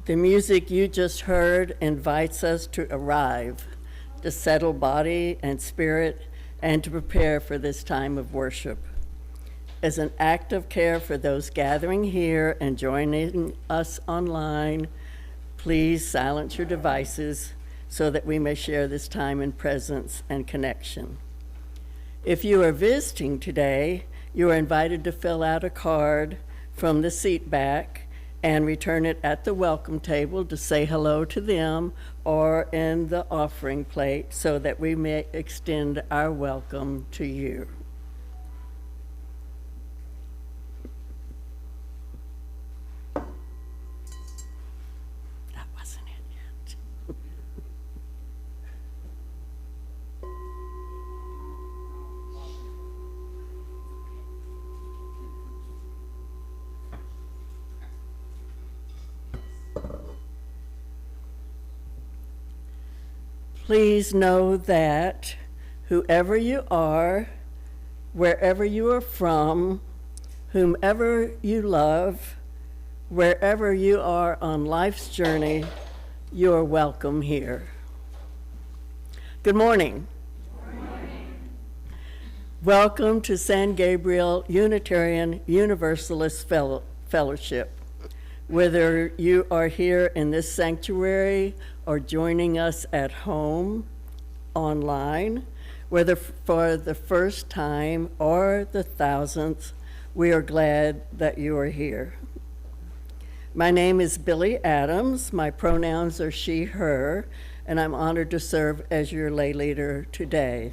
The music you just heard invites us to arrive, to settle body and spirit, and to prepare for this time of worship. As an act of care for those gathering here and joining us online, please silence your devices so that we may share this time in presence and connection. If you are visiting today, you are invited to fill out a card from the seat back and return it at the welcome table to say hello to them or in the offering plate so that we may extend our welcome to you. That wasn't it yet. Please know that whoever you are, wherever you are from, whomever you love, wherever you are on life's journey, you are welcome here. Good morning. Good morning. Welcome to San Gabriel Unitarian Universalist Fellowship. Whether you are here in this sanctuary or joining us at home, online, whether for the first time or the thousandth, we are glad that you are here. My name is Billy Adams. My pronouns are she, her, and I'm honored to serve as your lay leader today.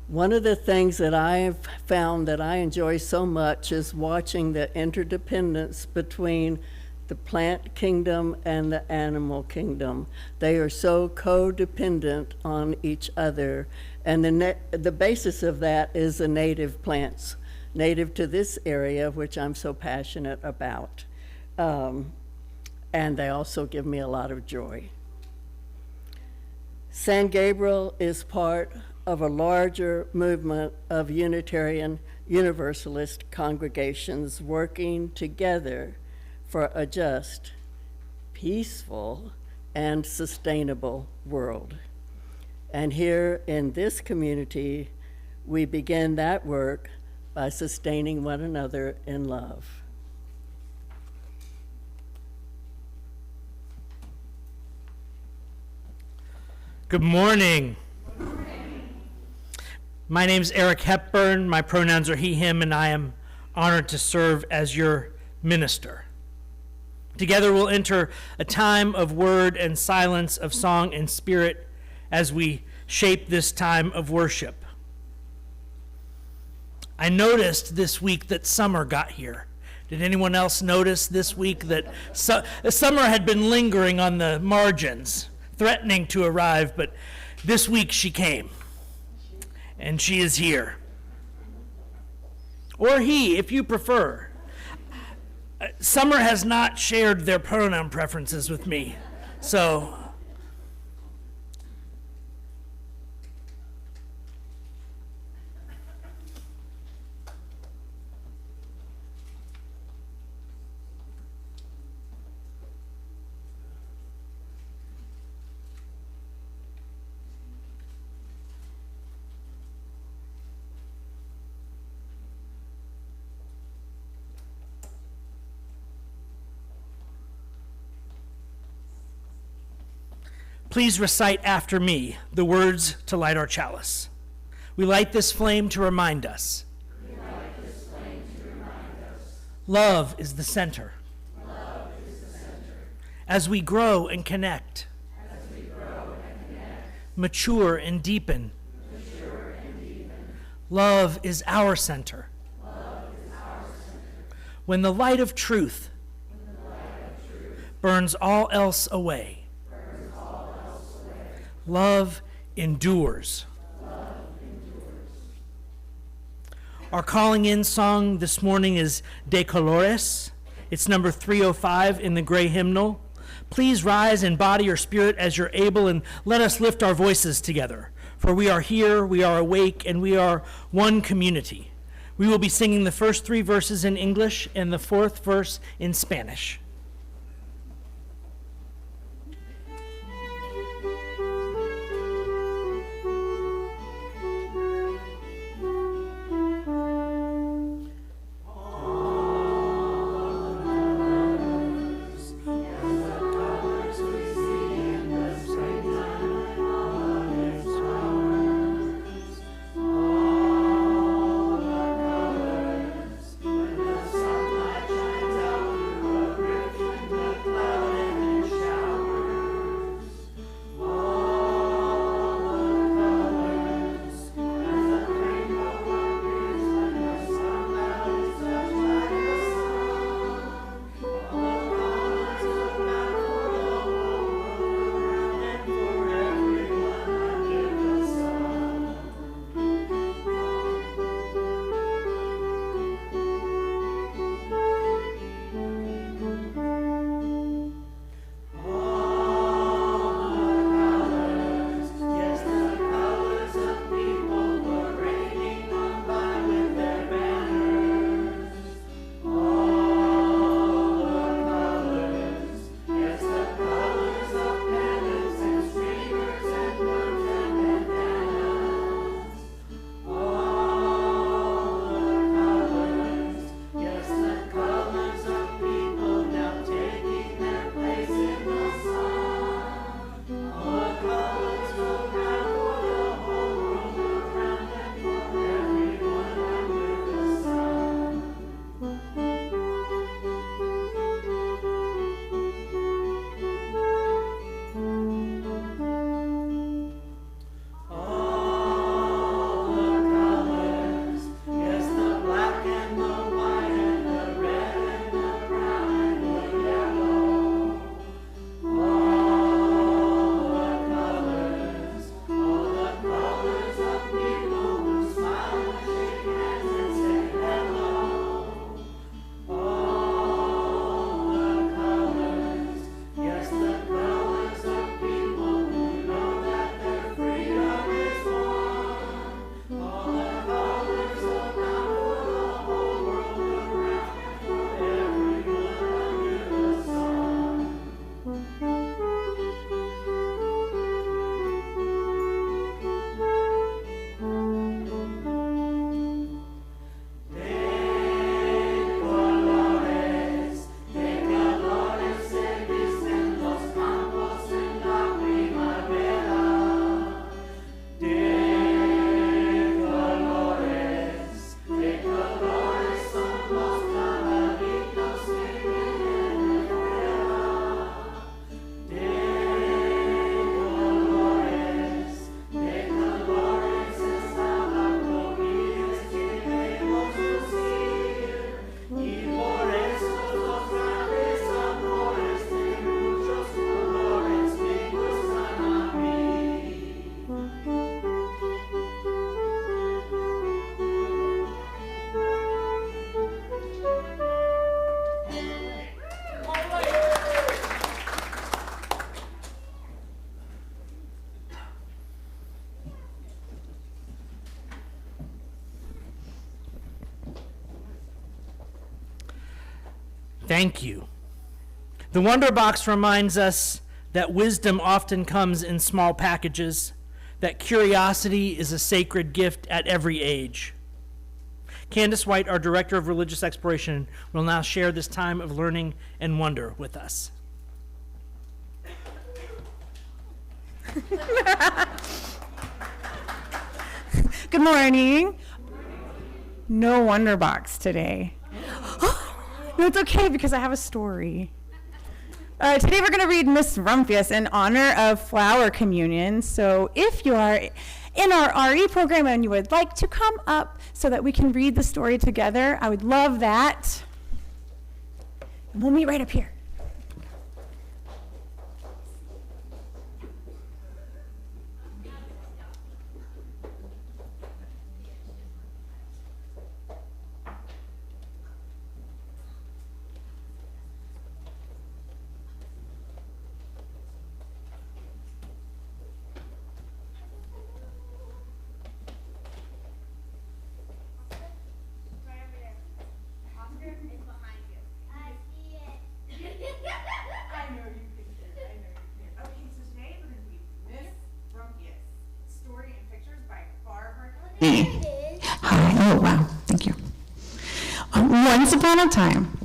One of the things that I've found that I enjoy so much is watching the interdependence between the plant kingdom and the animal kingdom. They are so codependent on each other, and the basis of that is the native plants, native to this area, which I'm so passionate about. And they also give me a lot of joy. San Gabriel is part of a larger movement of Unitarian Universalist congregations working together for a just, peaceful, and sustainable world. And here in this community, we begin that work by sustaining one another in love. Good morning. My name's Eric Hepburn. My pronouns are he, him, and I am honored to serve as your minister. Together we'll enter a time of word and silence, of song and spirit as we shape this time of worship. I noticed this week that summer got here. Did anyone else notice this week that summer had been lingering on the margins, threatening to arrive, but this week she came. And she is here. Or he, if you prefer. Summer has not shared their pronoun preferences with me, so please recite after me the words to light our chalice. We light this flame to remind us. Love is the center. As we grow and connect, mature and deepen, love is our center. When the light of truth burns all else away, love endures. Our calling in song this morning is De Colores. It's number 305 in the gray hymnal. Please rise in body or spirit as you're able, and let us lift our voices together. For we are here, we are awake, and we are one community. We will be singing the first 3 verses in English and the 4th verse in Spanish. Thank you. The Wonder Box reminds us that wisdom often comes in small packages, that curiosity is a sacred gift at every age. Candace White, our Director of Religious Exploration, will now share this time of learning and wonder with us. Good morning. No Wonder Box today. No, it's okay because I have a story. Today we're going to read Miss Rumphius in honor of Flower Communion. So if you are in our RE program and you would like to come up so that we can read the story together, I would love that. And we'll meet right up here. Hi. Oh, wow. Thank you. Once upon a time,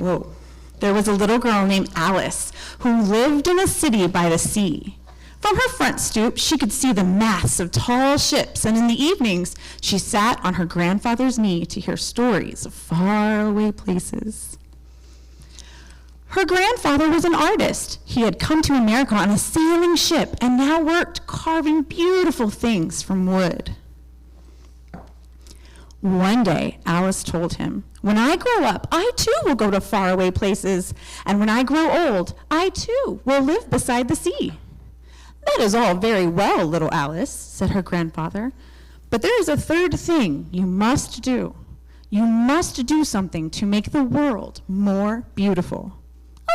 there was a little girl named Alice who lived in a city by the sea. From her front stoop, she could see the masts of tall ships, and in the evenings, she sat on her grandfather's knee to hear stories of faraway places. Her grandfather was an artist. He had come to America on a sailing ship and now worked carving beautiful things from wood. One day, Alice told him, "When I grow up, I too will go to faraway places, and when I grow old, I too will live beside the sea." "That is all very well, little Alice," said her grandfather, "but there is a third thing you must do. You must do something to make the world more beautiful."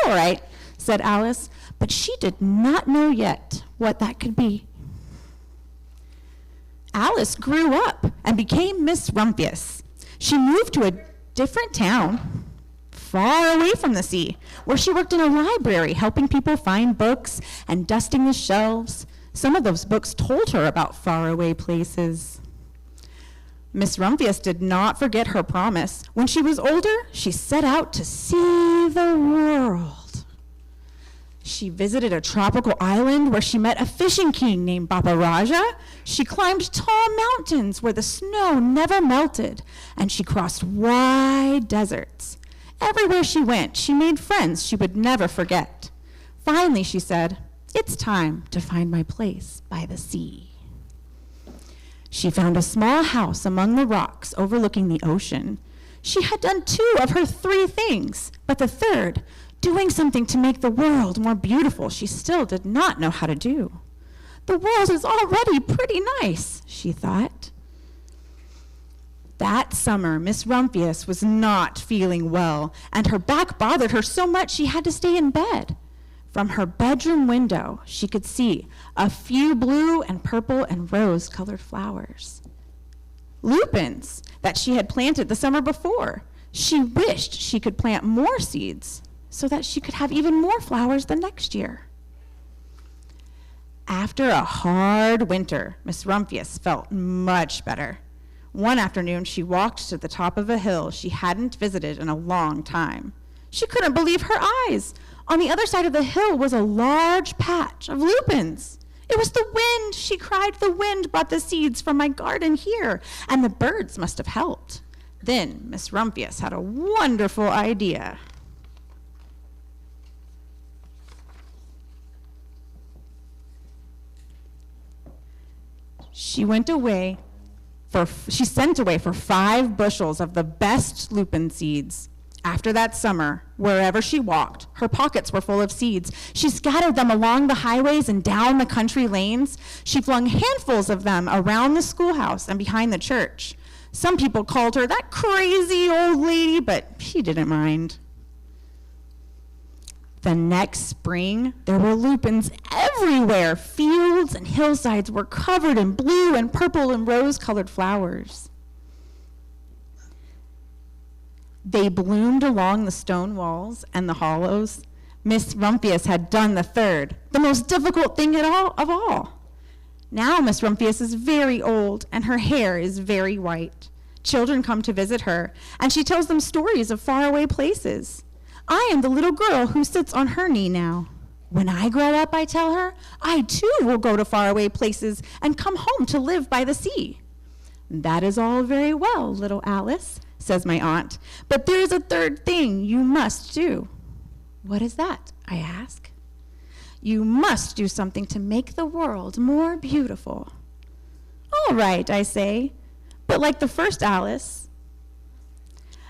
"All right," said Alice, but she did not know yet what that could be. Alice grew up and became Miss Rumphius. She moved to a different town, far away from the sea, where she worked in a library, helping people find books and dusting the shelves. Some of those books told her about faraway places. Miss Rumphius did not forget her promise. When she was older, she set out to see the world. She visited a tropical island where she met a fishing king named Baba Raja. She climbed tall mountains where the snow never melted, and she crossed wide deserts. Everywhere she went, she made friends she would never forget. Finally, she said, "It's time to find my place by the sea." She found a small house among the rocks overlooking the ocean. She had done 2 of her 3 things, but the third, doing something to make the world more beautiful, she still did not know how to do. "The world is already pretty nice," she thought. That summer, Miss Rumphius was not feeling well, and her back bothered her so much she had to stay in bed. From her bedroom window, she could see a few blue and purple and rose-colored flowers. Lupins that she had planted the summer before. She wished she could plant more seeds so that she could have even more flowers the next year. After a hard winter, Miss Rumphius felt much better. One afternoon, she walked to the top of a hill she hadn't visited in a long time. She couldn't believe her eyes. On the other side of the hill was a large patch of lupins. "It was the wind," she cried. "The wind brought the seeds from my garden here, and the birds must have helped." Then Miss Rumphius had a wonderful idea. She sent away for 5 bushels of the best lupin seeds. After that summer, wherever she walked, her pockets were full of seeds. She scattered them along the highways and down the country lanes. She flung handfuls of them around the schoolhouse and behind the church. Some people called her that crazy old lady, but she didn't mind. The next spring, there were lupins everywhere. Fields and hillsides were covered in blue and purple and rose-colored flowers. They bloomed along the stone walls and the hollows. Miss Rumphius had done the third, the most difficult thing of all. Now Miss Rumphius is very old, and her hair is very white. Children come to visit her, and she tells them stories of faraway places. I am the little girl who sits on her knee now. When I grow up, I tell her, I too will go to faraway places and come home to live by the sea. That is all very well, little Alice, says my aunt, but there is a third thing you must do. What is that? I ask. You must do something to make the world more beautiful. All right, I say, but like the first Alice,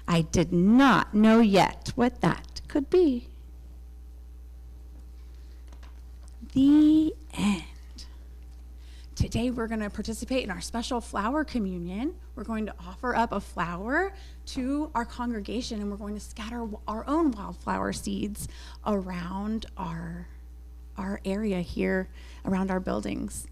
I did not know yet what that could be. The end. Today we're going to participate in our special flower communion. We're going to offer up a flower to our congregation, and we're going to scatter our own wildflower seeds around our area here, around our buildings.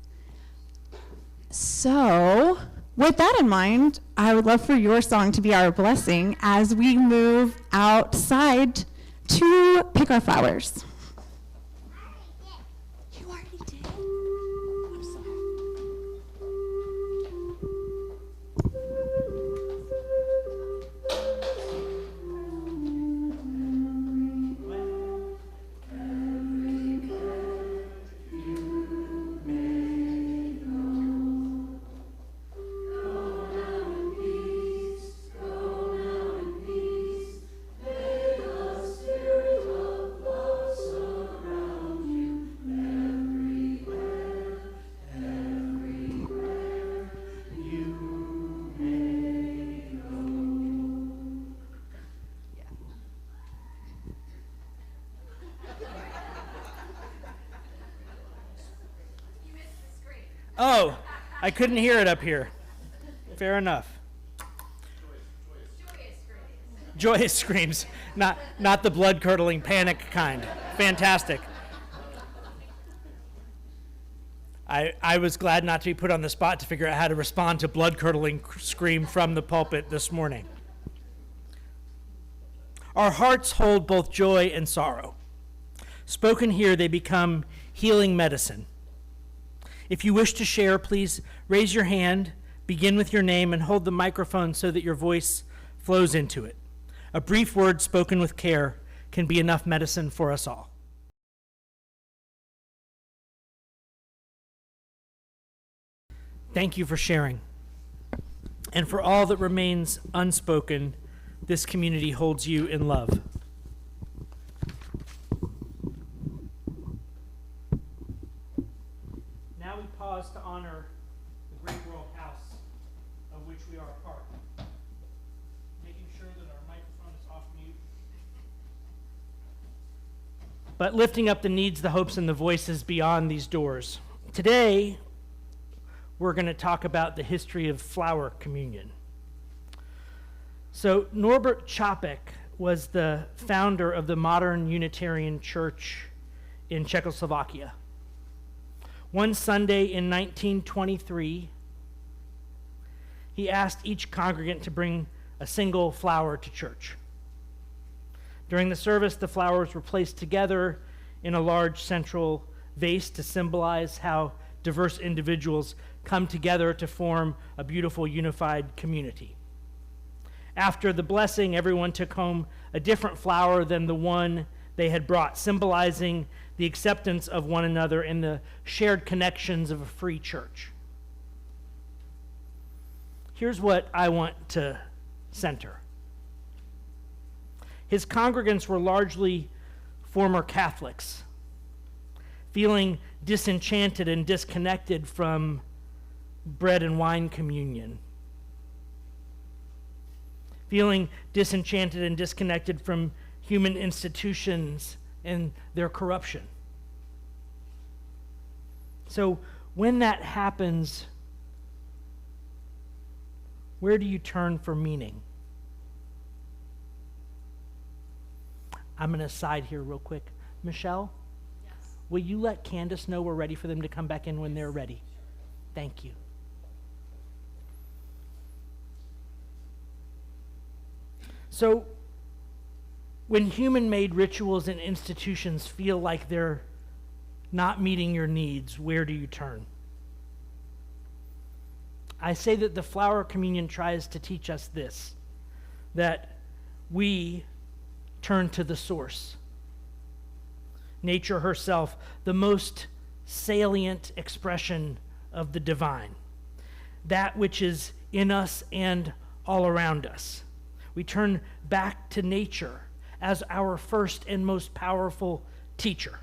So, with that in mind, I would love for your song to be our blessing as we move outside to pick our flowers. You already did? I'm sorry. Oh, I couldn't hear it up here. Fair enough. Joyous screams, not the blood-curdling panic kind. Fantastic. I was glad not to be put on the spot to figure out how to respond to blood-curdling scream from the pulpit this morning. Our hearts hold both joy and sorrow. Spoken here, they become healing medicine. If you wish to share, please raise your hand, begin with your name, and hold the microphone so that your voice flows into it. A brief word spoken with care can be enough medicine for us all. Thank you for sharing. And for all that remains unspoken, this community holds you in love. Now we pause to honor the great world house of which we are a part, making sure that our microphone is off mute, but lifting up the needs, the hopes, and the voices beyond these doors. Today, we're going to talk about the history of flower communion. So Norbert Čapek was the founder of the modern Unitarian Church in Czechoslovakia. One Sunday in 1923, he asked each congregant to bring a single flower to church. During the service, the flowers were placed together in a large central vase to symbolize how diverse individuals come together to form a beautiful, unified community. After the blessing, everyone took home a different flower than the one they had brought, symbolizing the acceptance of one another and the shared connections of a free church. Here's what I want to center. His congregants were largely former Catholics, feeling disenchanted and disconnected from bread and wine communion, feeling disenchanted and disconnected from human institutions and their corruption. So when that happens, where do you turn for meaning? I'm going to aside here real quick. Michelle, yes. Will you let Candace know we're ready for them to come back in when they're ready? Thank you. So, when human-made rituals and institutions feel like they're not meeting your needs, where do you turn? I say that the flower communion tries to teach us this, that we turn to the source. Nature herself, the most salient expression of the divine, that which is in us and all around us. We turn back to nature as our first and most powerful teacher.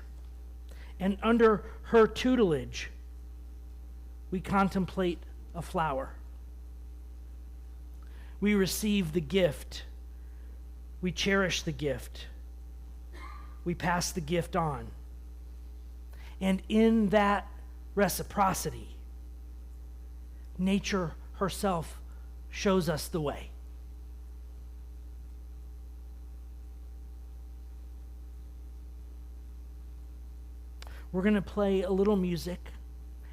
And under her tutelage, we contemplate a flower. We receive the gift. We cherish the gift. We pass the gift on. And in that reciprocity, nature herself shows us the way. We're going to play a little music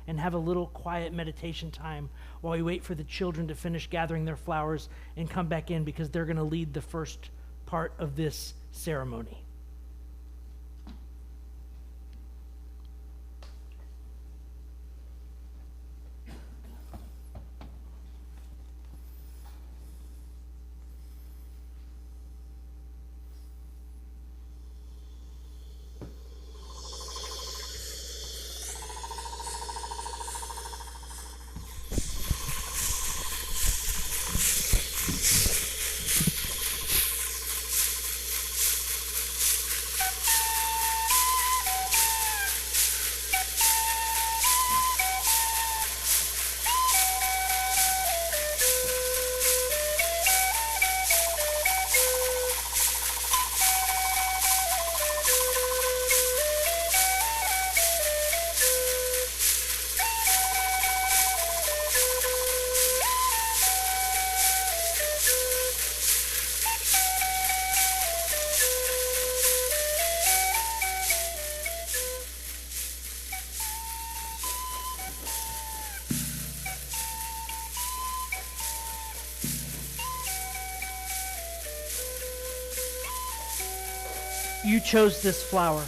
and have a little quiet meditation time while we wait for the children to finish gathering their flowers and come back in, because they're going to lead the first part of this ceremony. You chose this flower.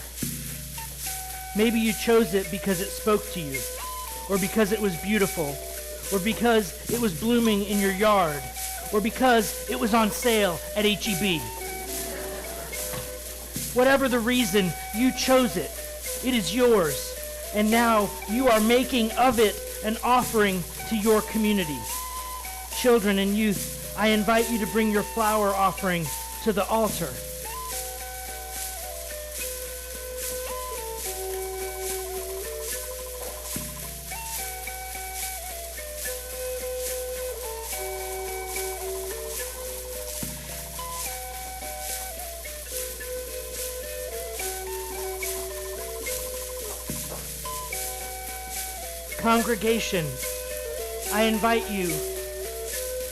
Maybe you chose it because it spoke to you, or because it was beautiful, or because it was blooming in your yard, or because it was on sale at H-E-B. Whatever the reason, you chose it. It is yours, and now you are making of it an offering to your community. Children and youth, I invite you to bring your flower offering to the altar. Congregation, I invite you.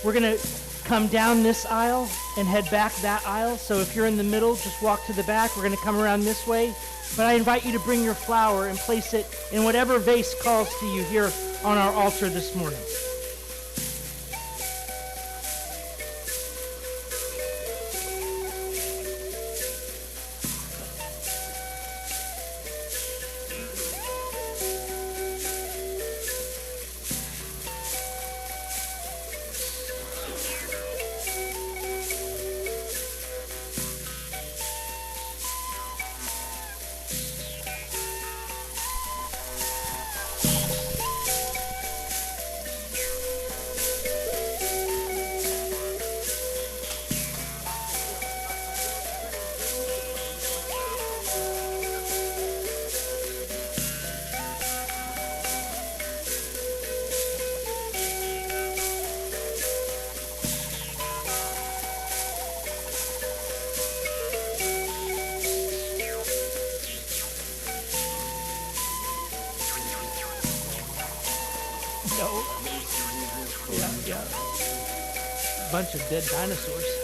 We're going to come down this aisle and head back that aisle. So if you're in the middle, just walk to the back. We're going to come around this way. But I invite you to bring your flower and place it in whatever vase calls to you here on our altar this morning. No. Yeah. Bunch of dead dinosaurs.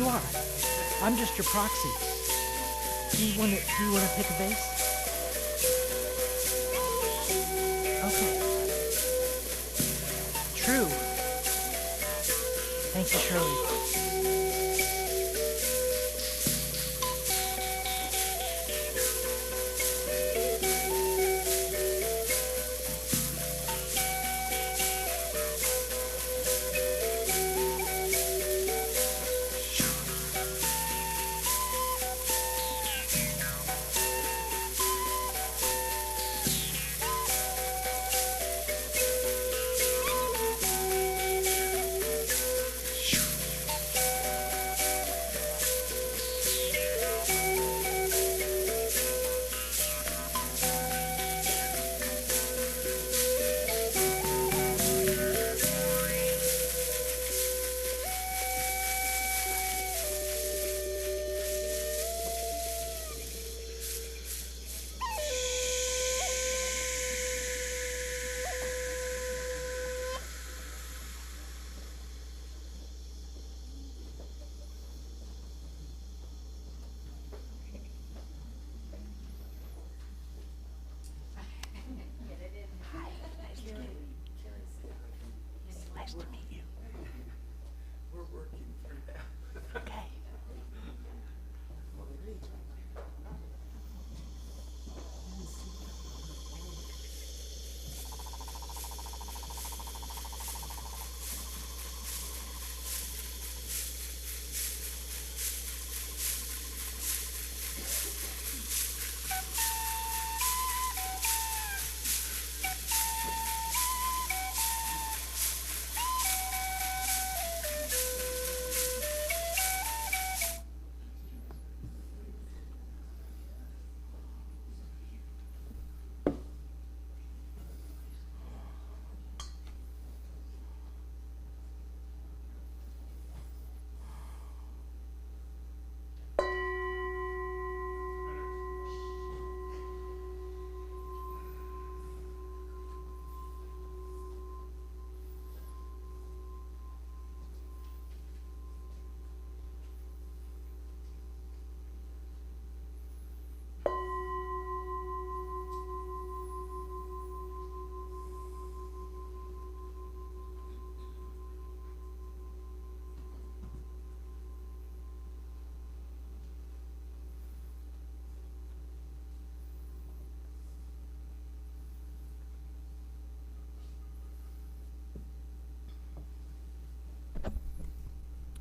You are. I'm just your proxy. Do you want to pick a vase? Okay. True. Thank you, Shirley. Nice to meet you. We're working through that. Okay.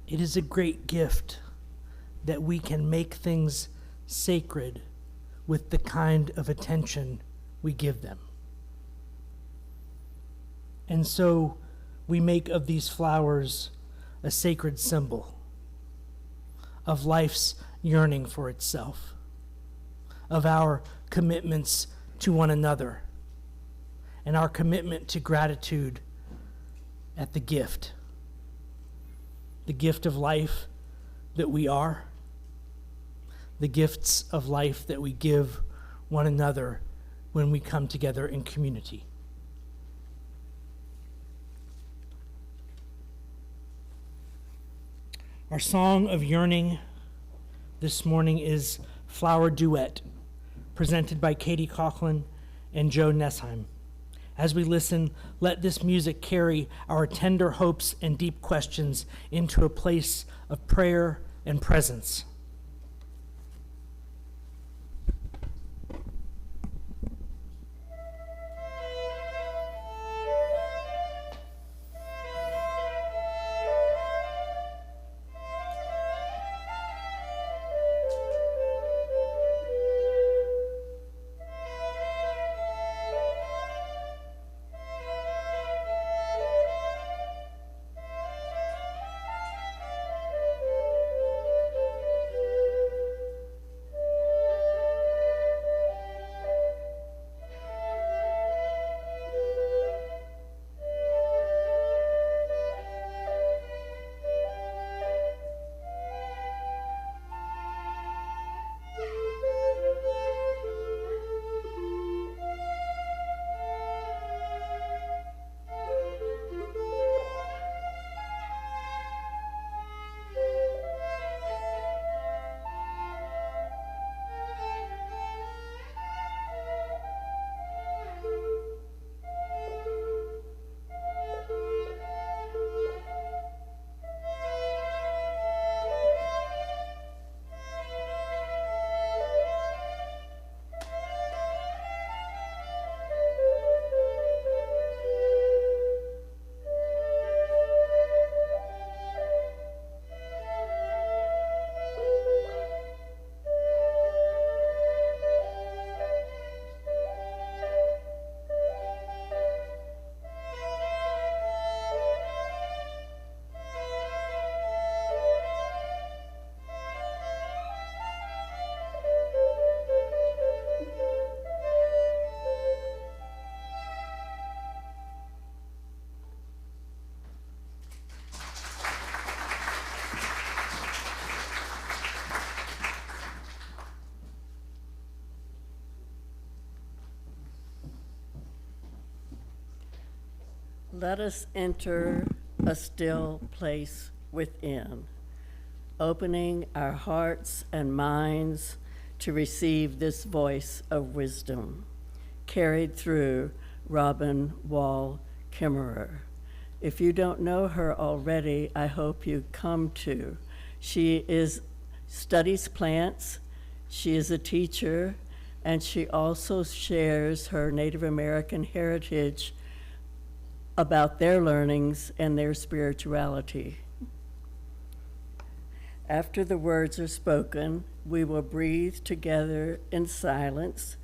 It is a great gift that we can make things sacred with the kind of attention we give them. And so we make of these flowers a sacred symbol of life's yearning for itself, of our commitments to one another, and our commitment to gratitude at the gift of life that we are, the gifts of life that we give one another when we come together in community. Our song of yearning this morning is Flower Duet, presented by Katie Coughlin and Joe Nessheim. As we listen, let this music carry our tender hopes and deep questions into a place of prayer and presence. Let us enter a still place within, opening our hearts and minds to receive this voice of wisdom, carried through Robin Wall Kimmerer. If you don't know her already, I hope you come to. She studies plants, she is a teacher, and she also shares her Native American heritage about their learnings and their spirituality. After the words are spoken, we will breathe together in silence,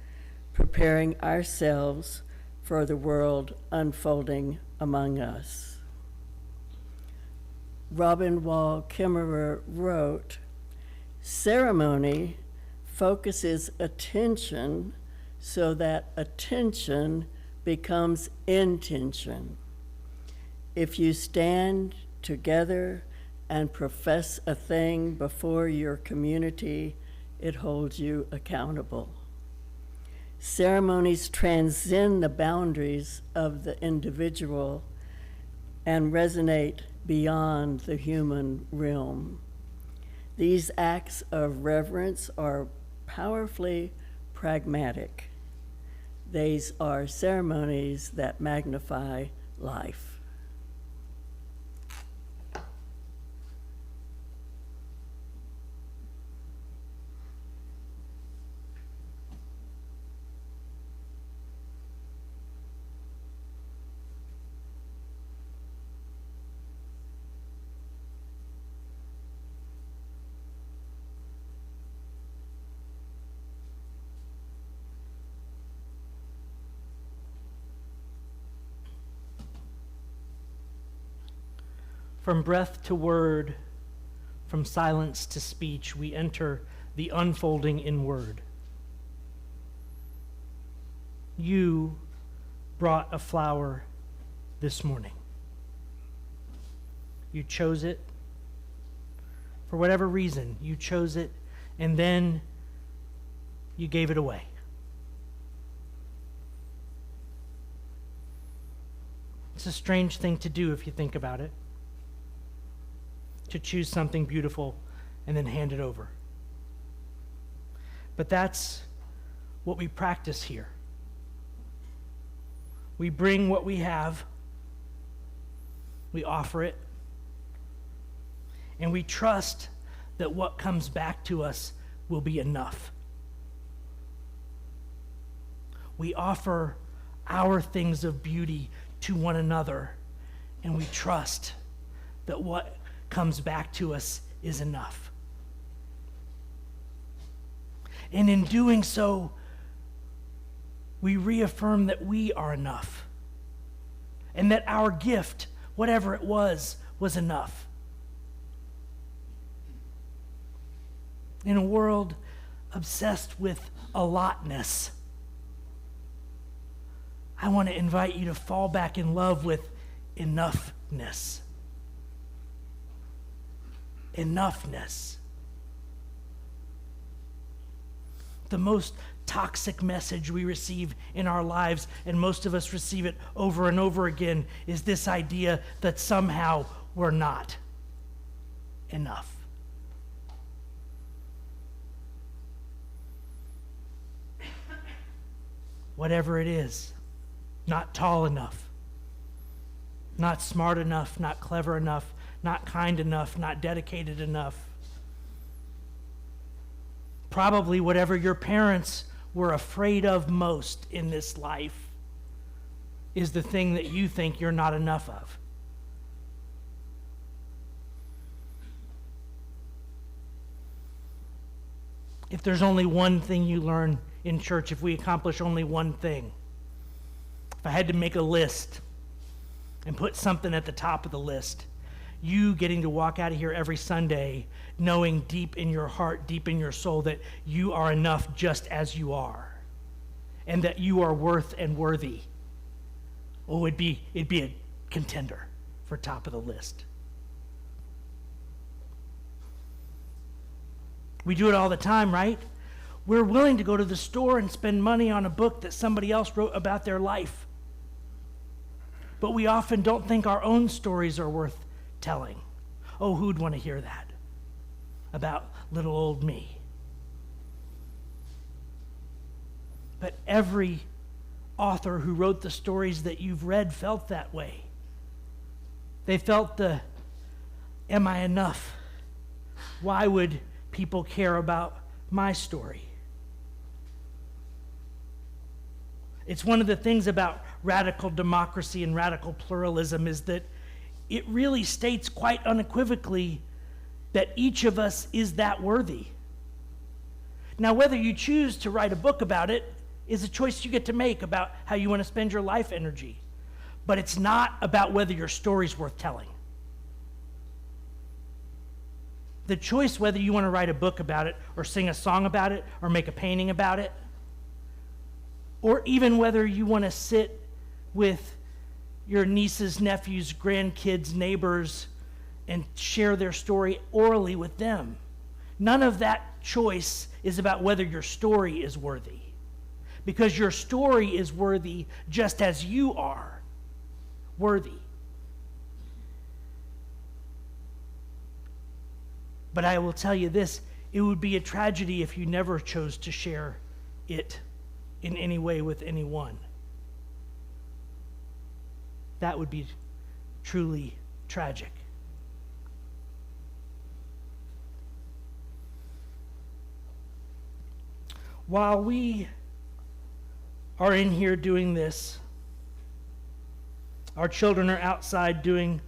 preparing ourselves for the world unfolding among us. Robin Wall Kimmerer wrote, "Ceremony focuses attention so that attention becomes intention. If you stand together and profess a thing before your community, it holds you accountable." Ceremonies transcend the boundaries of the individual and resonate beyond the human realm. These acts of reverence are powerfully pragmatic. These are ceremonies that magnify life. From breath to word, from silence to speech, we enter the unfolding in word. You brought a flower this morning. You chose it. For whatever reason, you chose it, and then you gave it away. It's a strange thing to do if you think about it, to choose something beautiful and then hand it over. But that's what we practice here. We bring what we have, we offer it, and we trust that what comes back to us will be enough. We offer our things of beauty to one another, and we trust that what comes back to us is enough. And in doing so, we reaffirm that we are enough, and that our gift, whatever it was enough. In a world obsessed with allotness, I want to invite you to fall back in love with enoughness. Enoughness. The most toxic message we receive in our lives, and most of us receive it over and over again, is this idea that somehow we're not enough. Whatever it is, not tall enough, not smart enough, not clever enough, not kind enough, not dedicated enough. Probably whatever your parents were afraid of most in this life is the thing that you think you're not enough of. If there's only one thing you learn in church, if we accomplish only one thing, if I had to make a list and put something at the top of the list, you getting to walk out of here every Sunday knowing deep in your heart, deep in your soul, that you are enough just as you are, and that you are worth and worthy. Oh, it'd be a contender for top of the list. We do it all the time, right? We're willing to go to the store and spend money on a book that somebody else wrote about their life. but we often don't think our own stories are worth telling. Oh, who'd want to hear that about little old me? But every author who wrote the stories that you've read felt that way. They felt am I enough? Why would people care about my story? It's one of the things about radical democracy and radical pluralism is that it really states quite unequivocally that each of us is that worthy. Now, whether you choose to write a book about it is a choice you get to make about how you want to spend your life energy. But it's not about whether your story's worth telling. The choice whether you want to write a book about it or sing a song about it or make a painting about it, or even whether you want to sit with your nieces, nephews, grandkids, neighbors, and share their story orally with them. None of that choice is about whether your story is worthy, because your story is worthy just as you are worthy. But I will tell you this, it would be a tragedy if you never chose to share it in any way with anyone. That would be truly tragic. While we are in here doing this, our children are outside doing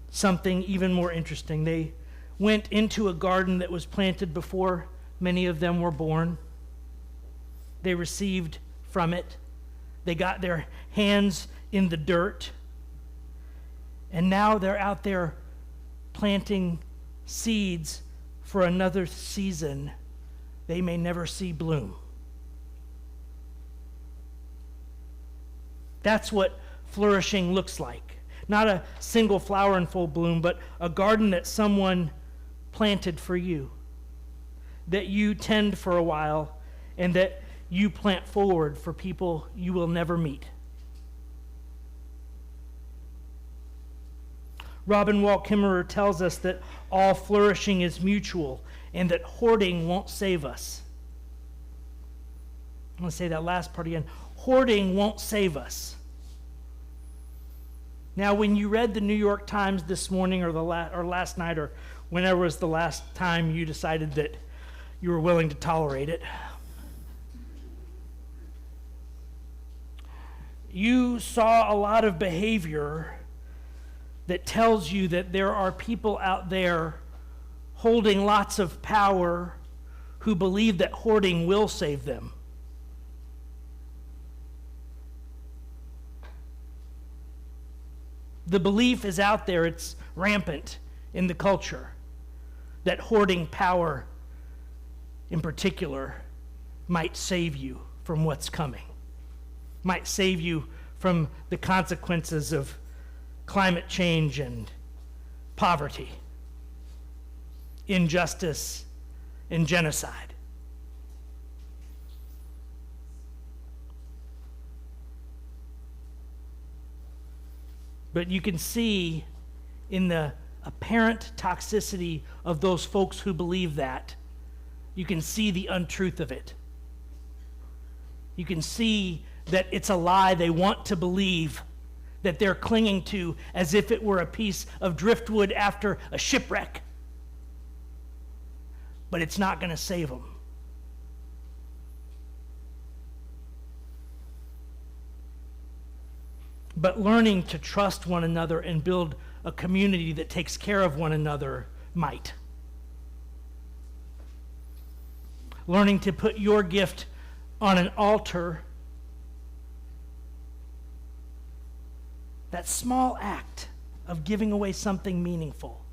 something even more interesting. They went into a garden that was planted before many of them were born. They received from it. They got their hands in the dirt. And now they're out there planting seeds for another season they may never see bloom. That's what flourishing looks like. Not a single flower in full bloom, but a garden that someone planted for you, that you tend for a while, and that you plant forward for people you will never meet. Robin Wall Kimmerer tells us that all flourishing is mutual and that hoarding won't save us. I'm going to say that last part again. Hoarding won't save us. Now, when you read the New York Times this morning or last night or whenever was the last time you decided that you were willing to tolerate it, you saw a lot of behavior that tells you that there are people out there holding lots of power who believe that hoarding will save them. The belief is out there, it's rampant in the culture, that hoarding power in particular might save you from what's coming, might save you from the consequences of climate change and poverty, injustice, and genocide. But you can see in the apparent toxicity of those folks who believe that, you can see the untruth of it. You can see that it's a lie they want to believe, that they're clinging to as if it were a piece of driftwood after a shipwreck. But it's not going to save them. But learning to trust one another and build a community that takes care of one another might. Learning to put your gift on an altar. That small act of giving away something meaningful.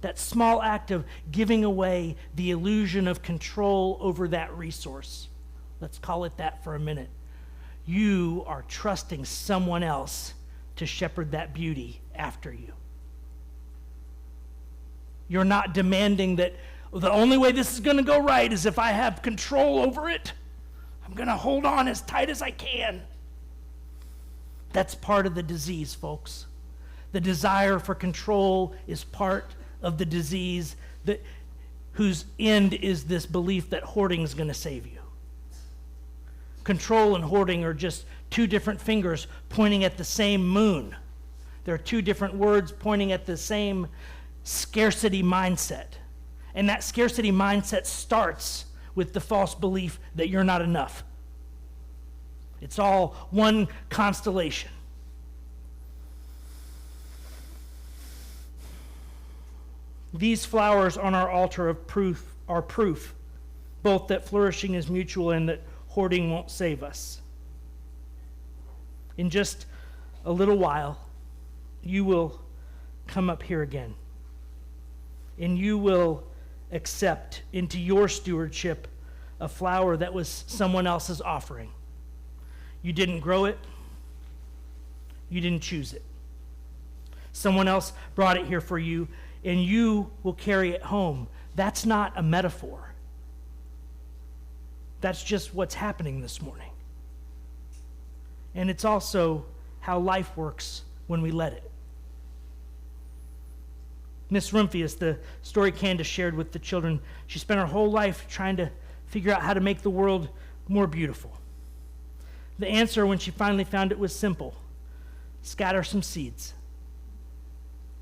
That small act of giving away the illusion of control over that resource. Let's call it that for a minute. You are trusting someone else to shepherd that beauty after you. You're not demanding that the only way this is going to go right is if I have control over it. I'm going to hold on as tight as I can. That's part of the disease, folks. The desire for control is part of the disease whose end is this belief that hoarding is going to save you. Control and hoarding are just two different fingers pointing at the same moon. There are two different words pointing at the same scarcity mindset. And that scarcity mindset starts with the false belief that you're not enough. It's all one constellation. These flowers on our altar of proof are proof, both that flourishing is mutual and that hoarding won't save us. In just a little while, you will come up here again, and you will accept into your stewardship a flower that was someone else's offering. You didn't grow it. You didn't choose it. Someone else brought it here for you, and you will carry it home. That's not a metaphor. That's just what's happening this morning. And it's also how life works when we let it. Miss Rumphius, the story Candace shared with the children, she spent her whole life trying to figure out how to make the world more beautiful. The answer, when she finally found it, was simple: scatter some seeds.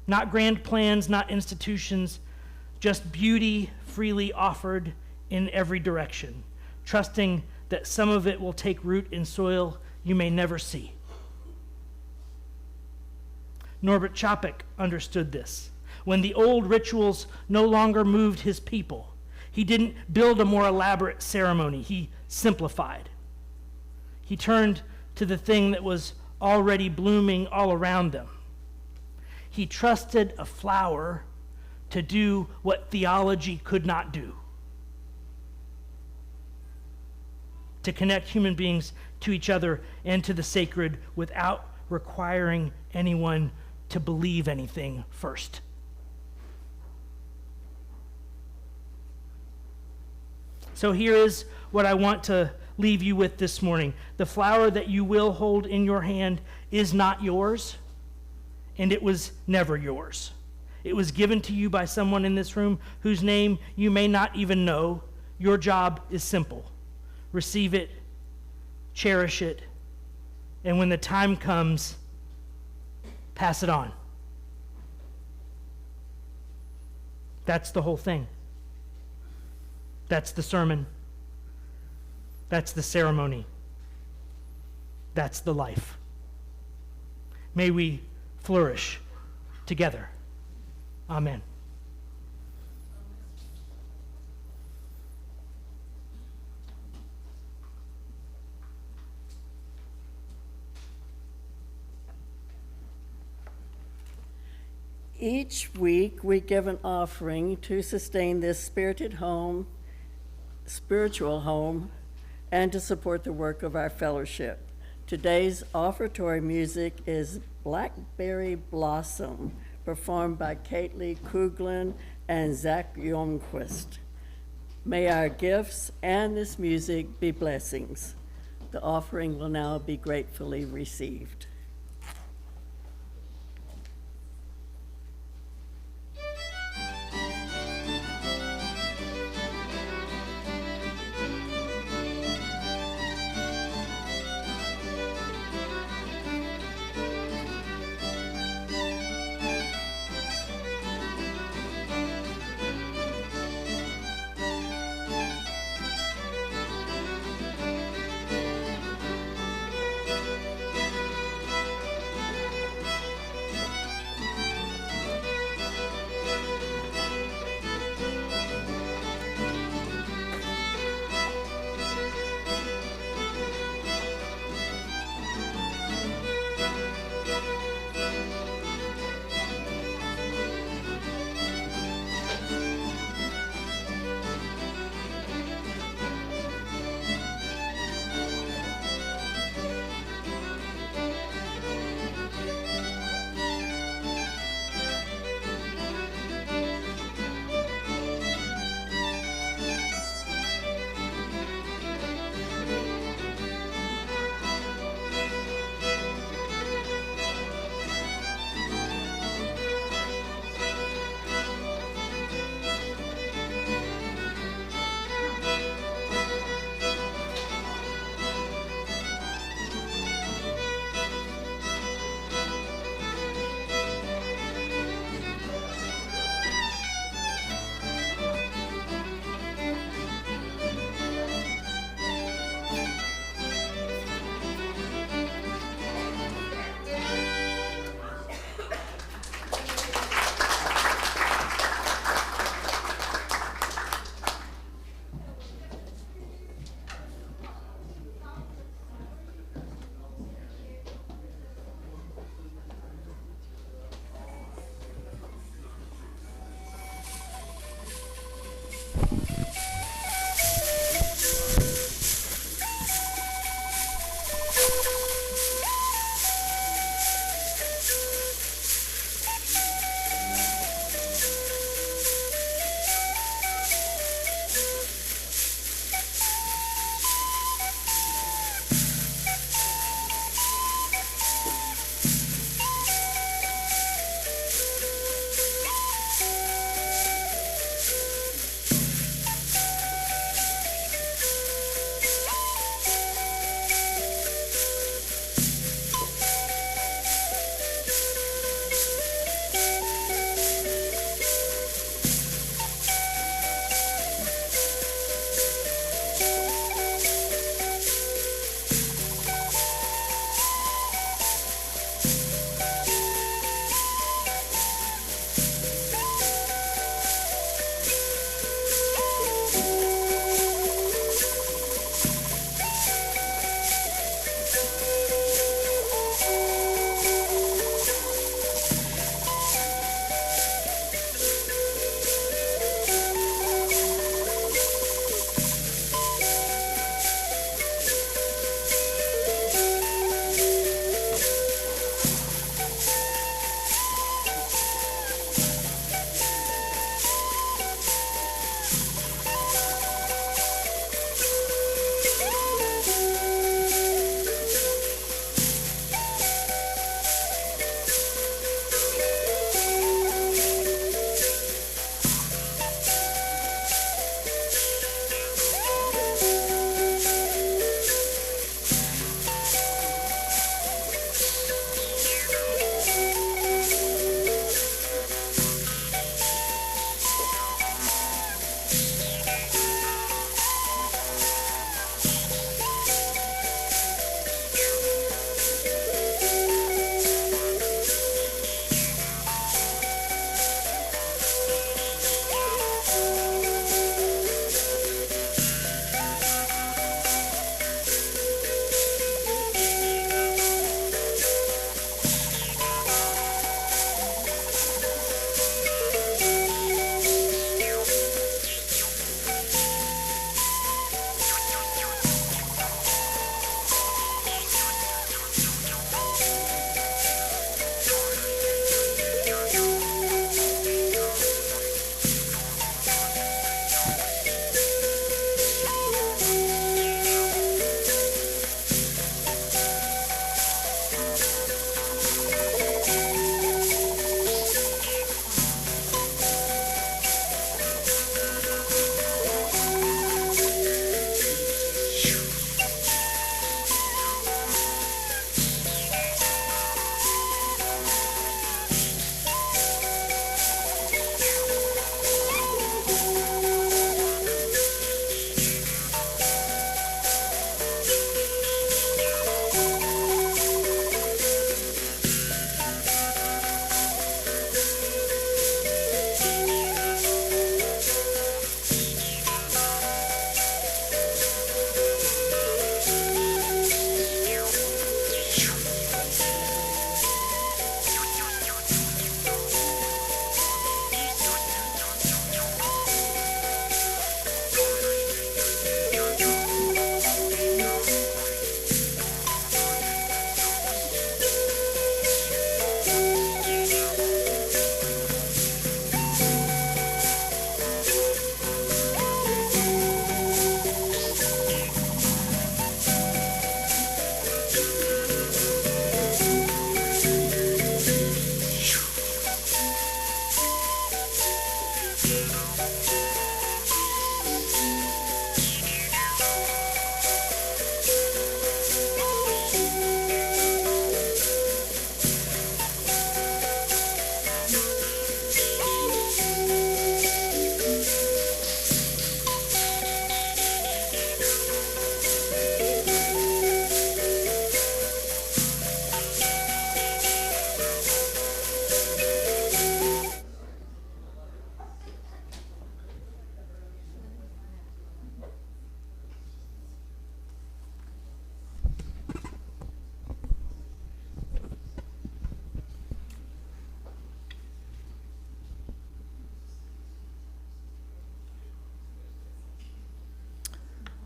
Not grand plans, not institutions, just beauty freely offered in every direction, trusting that some of it will take root in soil you may never see. Norbert Chopik understood this. When the old rituals no longer moved his people, he didn't build a more elaborate ceremony. He simplified. He turned to the thing that was already blooming all around them. He trusted a flower to do what theology could not do: to connect human beings to each other and to the sacred without requiring anyone to believe anything first. So here is what I want to leave you with this morning. The flower that you will hold in your hand is not yours, and it was never yours. It was given to you by someone in this room whose name you may not even know. Your job is simple: receive it, cherish it, and when the time comes, pass it on. That's the whole thing. That's the sermon. That's the ceremony. That's the life. May we flourish together. Amen. Each week we give an offering to sustain this spiritual home, and to support the work of our fellowship. Today's offertory music is Blackberry Blossom, performed by Kately Kuglin and Zach Yomquist. May our gifts and this music be blessings. The offering will now be gratefully received.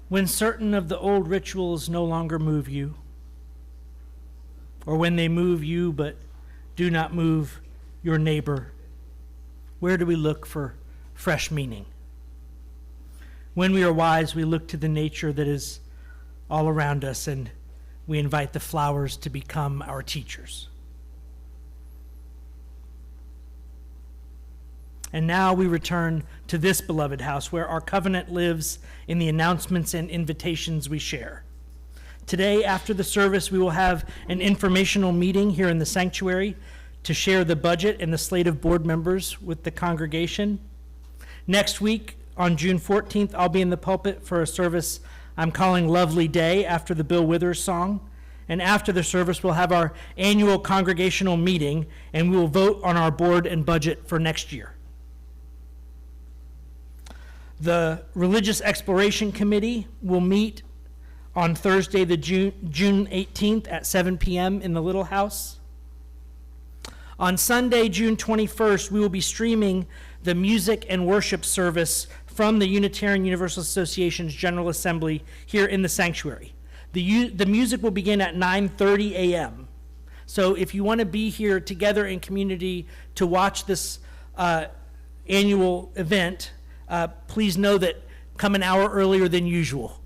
When certain of the old rituals no longer move you, or when they move you but do not move your neighbor, where do we look for fresh meaning? When we are wise, we look to the nature that is all around us, and we invite the flowers to become our teachers. And now we return to this beloved house where our covenant lives in the announcements and invitations we share. Today, after the service, we will have an informational meeting here in the sanctuary to share the budget and the slate of board members with the congregation. Next week, on June 14th, I'll be in the pulpit for a service I'm calling Lovely Day after the Bill Withers song. And after the service, we'll have our annual congregational meeting, and we will vote on our board and budget for next year. The Religious Exploration Committee will meet on Thursday, the June 18th at 7 p.m. in the Little House. On Sunday, June 21st, we will be streaming the music and worship service from the Unitarian Universalist Association's General Assembly here in the sanctuary. The music will begin at 9:30 a.m. So if you want to be here together in community to watch this annual event, please know that come an hour earlier than usual.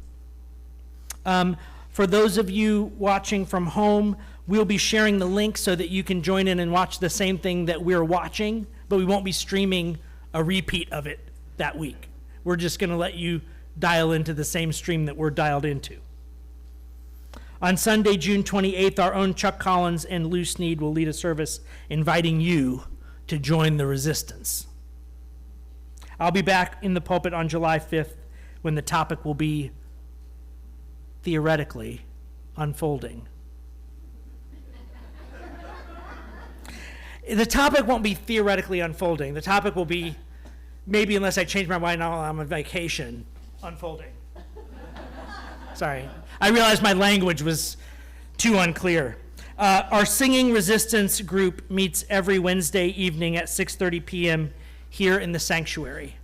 For those of you watching from home, we'll be sharing the link so that you can join in and watch the same thing that we're watching, but we won't be streaming a repeat of it that week. We're just going to let you dial into the same stream that we're dialed into. On Sunday, June 28th, our own Chuck Collins and Lou Sneed will lead a service inviting you to join the resistance. I'll be back in the pulpit on July 5th when the topic will be theoretically unfolding. The topic won't be theoretically unfolding. The topic will be, maybe unless I change my mind while I'm on vacation, unfolding. Sorry. I realized my language was too unclear. Our Singing Resistance group meets every Wednesday evening at 6:30 p.m. here in the sanctuary.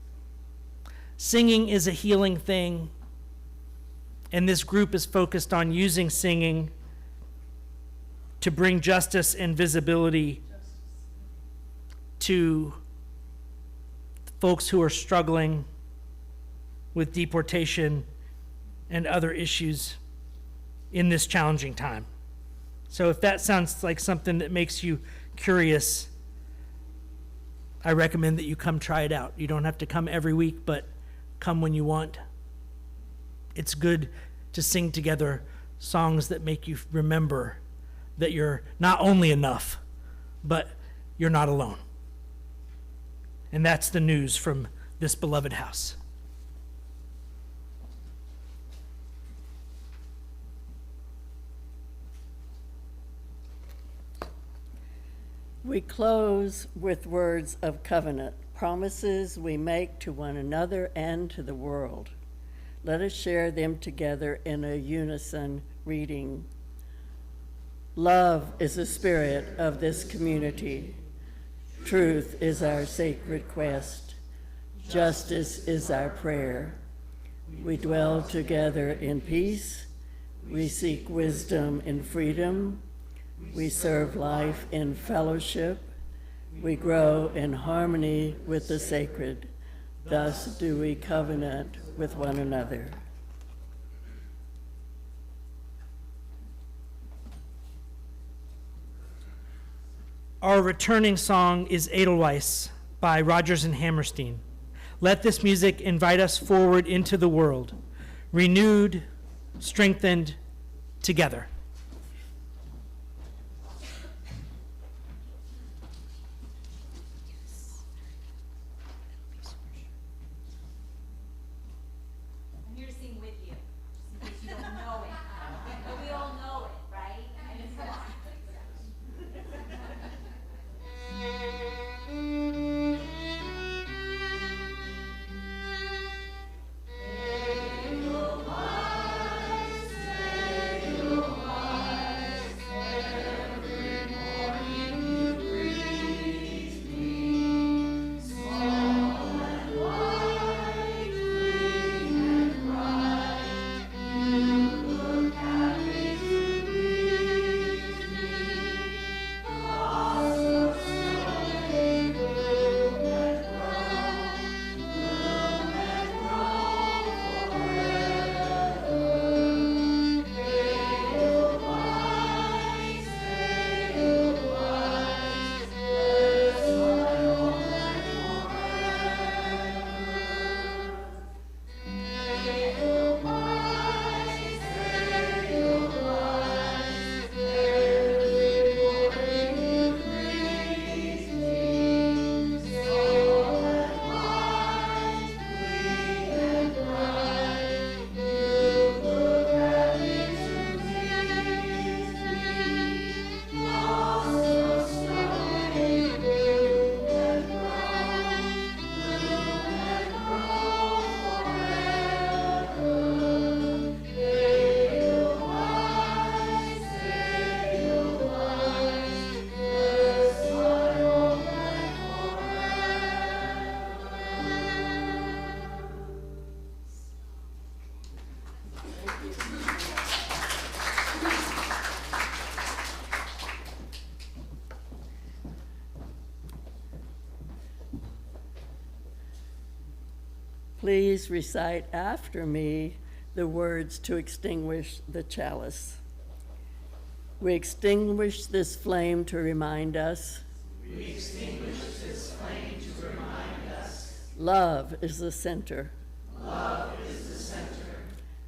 Singing is a healing thing, and this group is focused on using singing to bring justice and visibility to folks who are struggling with deportation and other issues in this challenging time. So if that sounds like something that makes you curious, I recommend that you come try it out. You don't have to come every week, but come when you want. It's good to sing together songs that make you remember that you're not only enough, but you're not alone. And that's the news from this beloved house. We close with words of covenant, promises we make to one another and to the world. Let us share them together in a unison reading. Love is the spirit of this community. Truth is our sacred quest. Justice is our prayer. We dwell together in peace. We seek wisdom in freedom. We serve life in fellowship. We grow in harmony with the sacred. Thus do we covenant with one another. Our returning song is Edelweiss by Rodgers and Hammerstein. Let this music invite us forward into the world, renewed, strengthened, together. I'm here to sing with you, just in case you don't know it. But we all know it, right? I mean, come on. Edelweiss, Edelweiss. please recite after me the words to extinguish the chalice. We extinguish this flame to remind us. We extinguish this flame to remind us. Love is the center. Love is the center.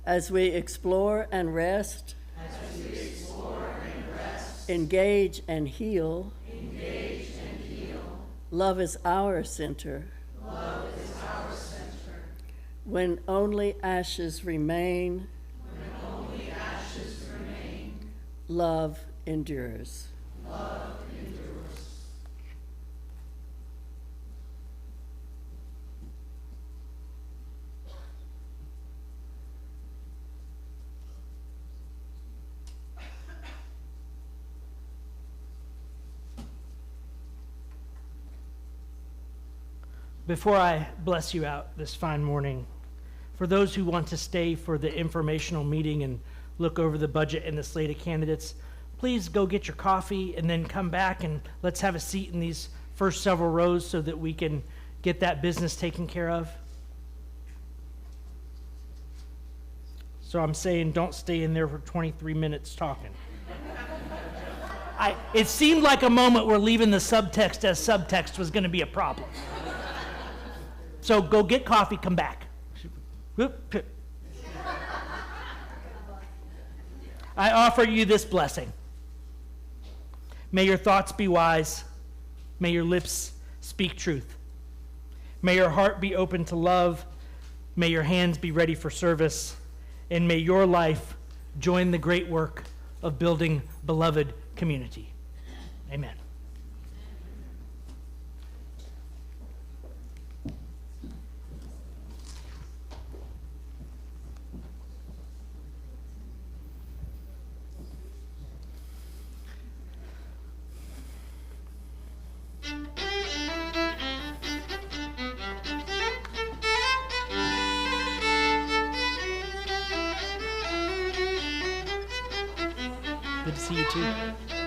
As we explore and rest. As we explore and rest. Engage and heal. Engage and heal. Love is our center. Love is our center. When only ashes remain. When only ashes remain. Love endures. Love endures. Before I bless you out this fine morning, for those who want to stay for the informational meeting and look over the budget and the slate of candidates, please go get your coffee and then come back and let's have a seat in these first several rows so that we can get that business taken care of. So I'm saying don't stay in there for 23 minutes talking. It seemed like a moment where leaving the subtext as subtext was going to be a problem. So go get coffee, come back. I offer you this blessing. May your thoughts be wise. May your lips speak truth. May your heart be open to love. May your hands be ready for service. And may your life join the great work of building beloved community. Amen. Good to see you too.